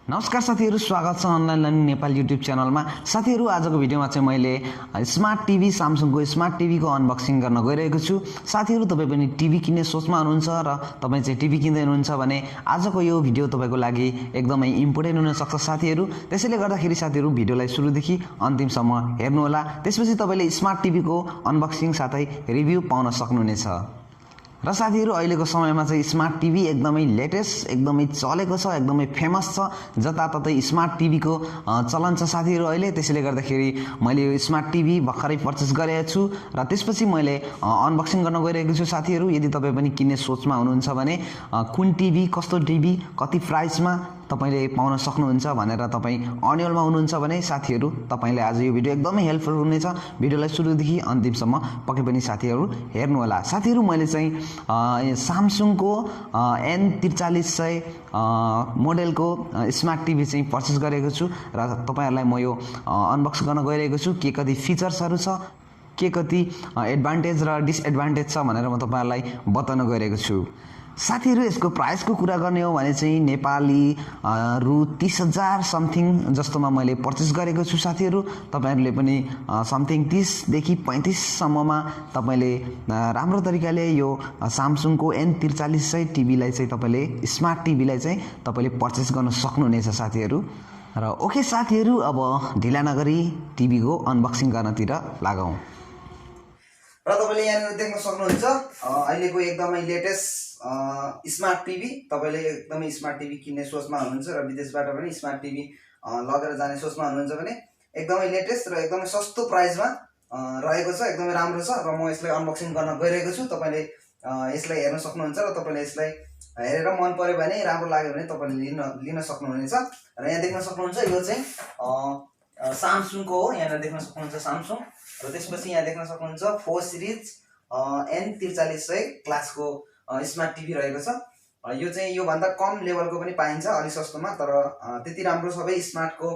नमस्कार साथीहरु, स्वागत छ अनलाइन लर्निङ नेपाल युट्युब च्यानलमा। साथीहरु, आजको भिडियोमा चाहिँ मैले स्मार्ट टिभी सामसङको स्मार्ट टिभीको अनबक्सिङ गर्न गइरहेको छु। साथीहरु, तपाई पनि टिभी किन्ने सोचमा हुनुहुन्छ र तपाई चाहिँ टिभी किन्दै हुनुहुन्छ भने आजको यो भिडियो तपाईको लागि एकदमै इम्पोर्टेन्ट हुन सक्छ साथीहरु। त्यसैले गर्दाखेरि साथीहरु, भिडियोलाई सुरुदेखि अन्तिमसम्म हेर्नु होला। त्यसपछि तपाईले स्मार्ट टिभीको अनबक्सिङ साथै रिभ्यु पाउन सक्नुहुनेछ। र साथीहरु, अहिलेको समयमा चाहिँ स्मार्ट टिभी एकदमै लेटेस्ट, एकदमै चलेको छ, एकदमै फेमस छ। जताततै स्मार्ट टिभीको चलन छ साथीहरु अहिले। त्यसैले गर्दाखेरि मैले यो स्मार्ट टिभी भर्खरै पर्चेस गरेको छु र त्यसपछि मैले अनबक्सिङ गर्न गइरहेको छु साथीहरु। यदि तपाई पनि किन्ने सोचमा हुनुहुन्छ भने कुन टिभी, कस्तो टिभी, कति प्राइसमा तपाईले पाउन सक्नुहुन्छ भनेर तपाई अन्यलमा हुनुहुन्छ भने साथीहरु, तपाईले आज यो भिडियो एकदमै हेल्पफुल हुनेछ। भिडियोलाई सुरुदेखि अन्तिमसम्म पक्कै पनि साथीहरु हेर्नु होला। साथीहरु, मैले चाहिँ सामसङको N4300 मोडलको स्मार्ट टिभी चाहिँ पर्चेस गरेको छु र तपाईहरुलाई म यो अनबक्स गर्न गइरहेको छु। के कति फिचर्सहरु छ, के कति एडभान्टेज र डिसएडभान्टेज छ भनेर म तपाईहरुलाई बताउन गइरहेको छु। साथीहरु, यसको प्राइसको कुरा गर्ने हो भने चाहिँ नेपाली रु 30,000 समथिङ जस्तोमा मैले पर्चेस गरेको छु साथीहरु। तपाईहरुले पनि समथिङ 30 देखि 35 सम्ममा तपाईले राम्रो तरिकाले यो सामसङको N4300 टिभीलाई चाहिँ तपाईले स्मार्ट टिभीलाई चाहिँ तपाईले पर्चेस गर्न सक्नुहुनेछ साथीहरु। र ओके साथीहरु, अब ढिला नगरी टिभीको अनबक्सिङ गर्नतिर लागौं। र तपाईले यहाँ देख्न सक्नुहुन्छ अहिलेको एकदमै लेटेस्ट स्मार्ट टिभी। तपाईले एकदमै स्मार्ट टिभी किन्ने सोचमा हुनुहुन्छ र विदेशबाट पनि स्मार्ट टिभी लगेर जाने सोचमा हुनुहुन्छ भने एकदमै लेटेस्ट र एकदमै सस्तो प्राइसमा रहेको छ, एकदमै राम्रो छ र म यसलाई अनबक्सिङ गर्न गइरहेको छु। तपाईले यसलाई हेर्न सक्नुहुन्छ र तपाईले यसलाई हेरेर मन पर्यो भने, राम्रो लाग्यो भने तपाईले लिन सक्नुहुनेछ। र यहाँ देख्न सक्नुहुन्छ यो चाहिँ सामसङको हो। यहाँ देख्न सक्नुहुन्छ सामसङ र त्यसपछि यहाँ देख्न सक्नुहुन्छ 4 सिरिज N4300 क्लासको स्मार्ट टिभी रहेको छ। यो चाहिँ यो भन्दा कम लेभलको पनि पाइन्छ, अलि सस्तोमा, तर त्यति राम्रो सबै स्मार्टको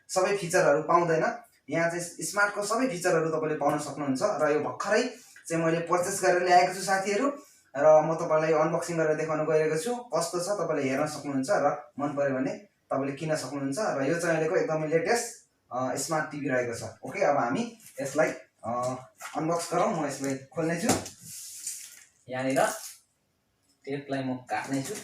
सबै फिचरहरु पाउँदैन। यहाँ चाहिँ स्मार्टको सबै फिचरहरु तपाईले पाउन सक्नुहुन्छ र यो भर्खरै चाहिँ मैले पर्चेस गरेर ल्याएको छु साथीहरु। र म तपाईलाई अनबक्सिङ गरेर देखाउन गइरहेको छु। कस्तो छ तपाईले हेर्न सक्नुहुन्छ र मन पर्यो भने तपाईले किन्न सक्नुहुन्छ। र यो चाहिँ अहिलेको एकदमै लेटेस्ट स्मार्ट टिभी रहेको छ। ओके, अब हामी यसलाई अनबक्स गरौँ। म यसलाई खोल्ने छु। यहाँनिर टेपलाई म काट्ने छु।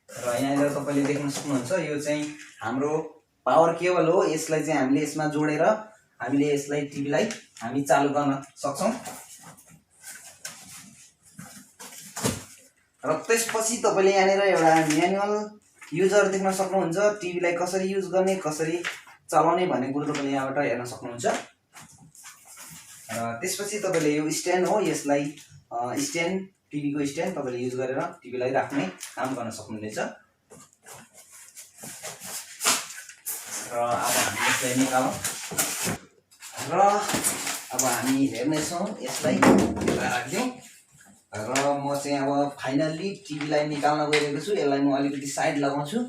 र यहाँनिर तपाईले देख्न सक्नुहुन्छ यो चाहिँ हाम्रो पावर केबल हो। यसलाई चाहिँ हामीले यसमा जोडेर हामीले यसलाई टिभीलाई हामी चालु गर्न सक्छौं। र त्यसपछि तपाईले यहाँनिर एउटा म्यानुअल युजर देख्न सक्नुहुन्छ। टिभीलाई कसरी युज गर्ने, कसरी चलाउने भन्ने कुरो तपाईले यहाँबाट हेर्न सक्नुहुन्छ। र त्यसपछि तपाईले यो स्ट्यान्ड हो, यसलाई स्ट्यान्ड, टिभीको स्ट्यान्ड तपाईले युज गरेर टिभीलाई राख्ने काम गर्न सक्नुहुनेछ। र अब हामी यसलाई निकालौँ र अब हामी हेर्नेछौँ यसलाई राख्दियौँ। र म चाहिँ अब फाइनल्ली टिभीलाई निकाल्न गइरहेको छु। यसलाई म अलिकति साइड लगाउँछु।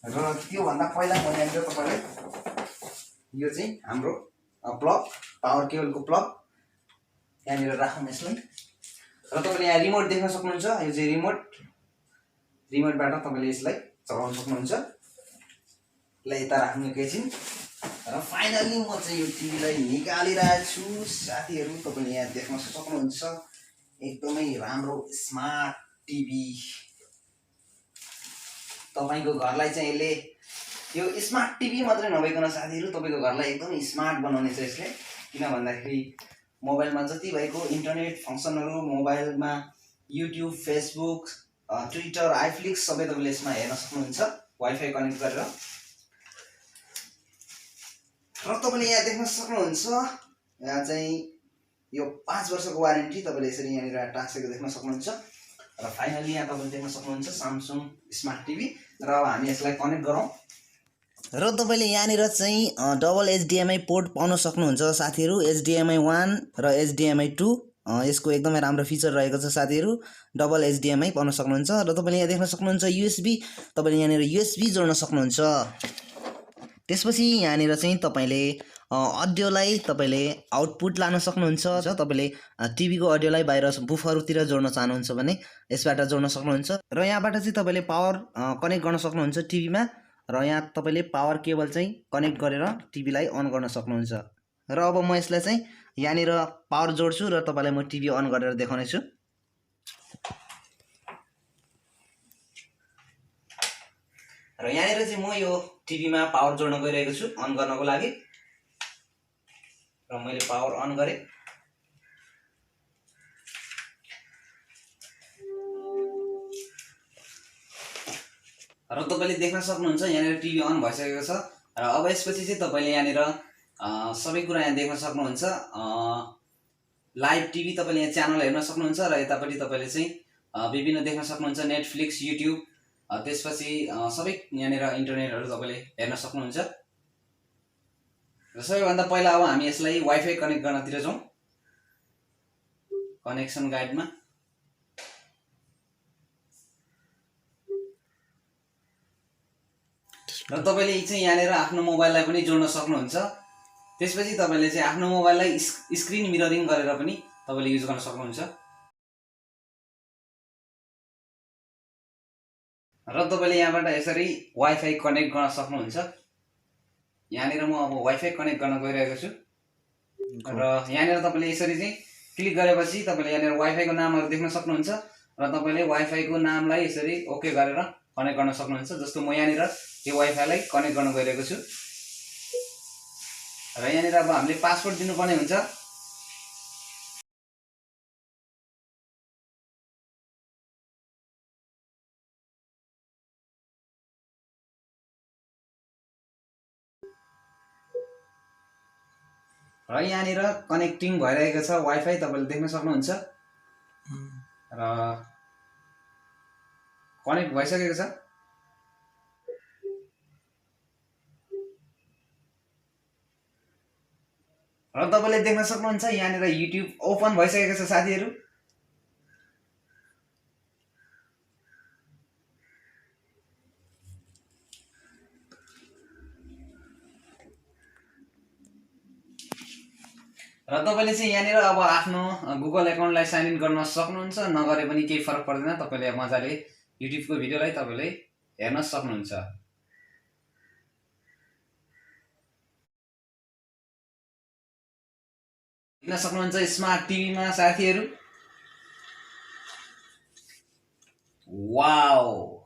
र त्यो भन्दा पहिला म यहाँनिर तपाईलाई यो चाहिँ हाम्रो प्लग, पावर केबलको प्लग यहाँनिर राखौँ यसलाई। र तपाईले यहाँ रिमोट देख्न सक्नुहुन्छ। यो चाहिँ रिमोटबाट तपाईले यसलाई चलाउन सक्नुहुन्छ। यसलाई यता राख्नु एकैछिन। र फाइनल्ली म चाहिँ यो टिभीलाई निकालिरहेको छु साथीहरु। तपाईले यहाँ देख्न सक्नुहुन्छ एकदमै राम्रो स्मार्ट टिभी। तपाईको घरलाई चाहिँ यसले, यो स्मार्ट टिभी मात्रै नभइकन साथीहरु तपाईको घरलाई एकदमै स्मार्ट बनाउने छ यसले। किन भन्दाखेरि मोबाइलमा जति भएको इन्टरनेट फंक्सनहरु, मोबाइलमा युट्युब, फेसबुक, ट्विटर, आइफ्लिक्स सबै तपाईले यसमा हेर्न सक्नुहुन्छ वाइफाई कनेक्ट गरेर। र तपाईले यहाँ देख्न सक्नुहुन्छ यहाँ चाहिँ यो 5 वर्षको वारेन्टी तपाईले यसरी यहाँनिर टाँसेको देख्न सक्नुहुन्छ। र फाइनल्ली यहाँ तपाईले देख्न सक्नुहुन्छ सामसङ स्मार्ट टिभी। र अब हामी यसलाई कनेक्ट गरौँ। र तपाईले यहाँनिर चाहिँ डबल HDMI पोर्ट पाउन सक्नुहुन्छ साथीहरु। HDMI 1 र HDMI 2 यसको एकदमै राम्रो फिचर रहेको छ साथीहरु। डबल HDMI पाउन सक्नुहुन्छ। र तपाईले यहाँ देख्न सक्नुहुन्छ USB, तपाईले यहाँनिर USB जोड्न सक्नुहुन्छ। त्यसपछि यहाँनिर चाहिँ तपाईँले अडियोलाई तपाईँले आउटपुट लान सक्नुहुन्छ। तपाईँले टिभीको अडियोलाई बाहिर बुफरतिर जोड्न चाहनुहुन्छ भने यसबाट जोड्न सक्नुहुन्छ र यहाँबाट चाहिँ तपाईँले पावर कनेक्ट गर्न सक्नुहुन्छ टिभीमा र यहाँ तपाईँले पावर केबल चाहिँ कनेक्ट गरेर टिभीलाई अन गर्न सक्नुहुन्छ। र अब म यसलाई चाहिँ यहाँनिर पावर जोड्छु र तपाईँलाई म टिभी अन गरेर देखाउनेछु। र यहाँनिर चाहिँ म यो टिभीमा पावर जोड्न गइरहेको छु अन गर्नको लागि र मैले पावर अन गरेँ। र तपाईँले देख्न सक्नुहुन्छ यहाँनिर टिभी अन भइसकेको छ र अब यसपछि चाहिँ तपाईँले यहाँनिर सबै कुरा यहाँ देख्न सक्नुहुन्छ। लाइभ टिभी तपाईँले यहाँ च्यानल हेर्न सक्नुहुन्छ र यतापट्टि तपाईँले चाहिँ विभिन्न देख्न सक्नुहुन्छ नेटफ्लिक्स, युट्युब, त्यसपछि सबै यहाँनिर इन्टरनेटहरू तपाईँले हेर्न सक्नुहुन्छ। र सबैभन्दा पहिला अब हामी यसलाई वाइफाई कनेक्ट गर्नतिर जाउँ। कनेक्सन गाइडमा र तपाईँले चाहिँ यहाँनिर आफ्नो मोबाइललाई पनि जोड्न सक्नुहुन्छ। त्यसपछि तपाईँले चाहिँ आफ्नो मोबाइललाई स्क्रिन मिररिङ गरेर पनि तपाईँले युज गर्न सक्नुहुन्छ। र तपाईँले यहाँबाट यसरी वाइफाई कनेक्ट गर्न सक्नुहुन्छ। यहाँनिर म अब वाइफाई कनेक्ट गर्न गइरहेको छु र यहाँनिर तपाईँले यसरी चाहिँ क्लिक गरेपछि तपाईँले यहाँनिर वाइफाईको नामहरू देख्न सक्नुहुन्छ र तपाईँले वाइफाईको नामलाई यसरी ओके गरेर कनेक्ट गर्न सक्नुहुन्छ। जस्तो म यहाँनिर यो वाइफाईलाई कनेक्ट गर्न गइरहेको छु र यहाँनिर अब हामीले पासवर्ड दिनुपर्ने हुन्छ। र यहाँनिर कनेक्टिङ भइरहेको छ वाइफाई तपाईँले देख्न सक्नुहुन्छ र कनेक्ट भइसकेको छ। र तपाईँले देख्न सक्नुहुन्छ यहाँनिर युट्युब ओपन भइसकेको छ साथीहरू। र तपाईँले चाहिँ यहाँनिर अब आफ्नो गुगल एकाउन्टलाई साइन इन गर्न सक्नुहुन्छ। नगरे पनि केही फरक पर्दैन, तपाईँले मजाले युट्युबको भिडियोलाई तपाईँले हेर्न सक्नुहुन्छ। हेर्न सक्नुहुन्छ स्मार्ट टिभीमा साथीहरू। वाउ,